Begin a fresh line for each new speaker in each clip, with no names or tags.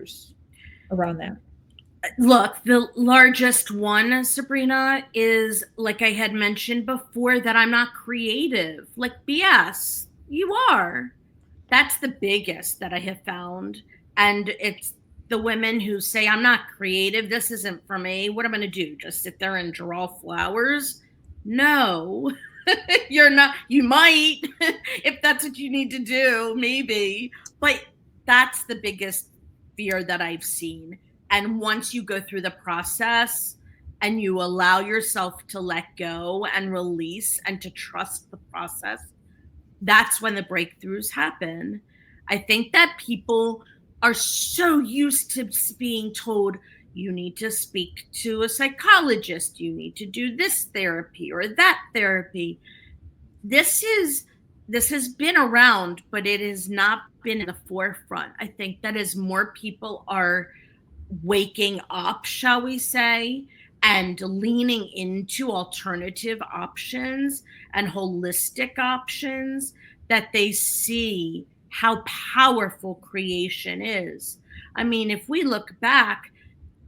breakthroughs around that?
Look, the largest one, Sabrina, is like I had mentioned before, that I'm not creative. Like, BS, you are. That's the biggest that I have found. And it's the women who say, I'm not creative. This isn't for me. What am I going to do? Just sit there and draw flowers? No, you're not. You might, if that's what you need to do, maybe. But that's the biggest fear that I've seen. And once you go through the process and you allow yourself to let go and release and to trust the process, that's when the breakthroughs happen. I think that people are so used to being told, you need to speak to a psychologist, you need to do this therapy or that therapy. This has been around, but it has not been in the forefront. I think that as more people are waking up, shall we say, and leaning into alternative options and holistic options, that they see how powerful creation is. I mean, if we look back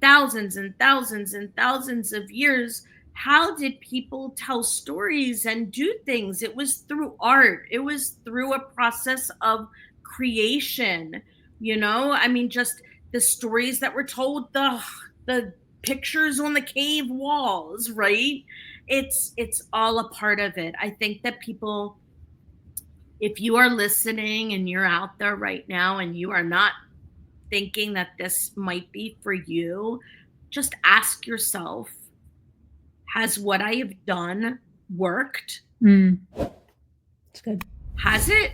thousands and thousands and thousands of years, how did people tell stories and do things? It was through art, it was through a process of creation. I mean, just the stories that were told, the pictures on the cave walls, right? It's all a part of it. I think that people, if you are listening and you're out there right now and you are not thinking that this might be for you, just ask yourself, has what I have done worked?
It's good.
Has it?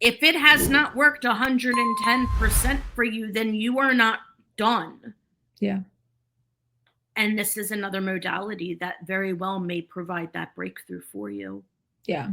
If it has not worked 110% for you, then you are not done.
Yeah.
And this is another modality that very well may provide that breakthrough for you.
Yeah.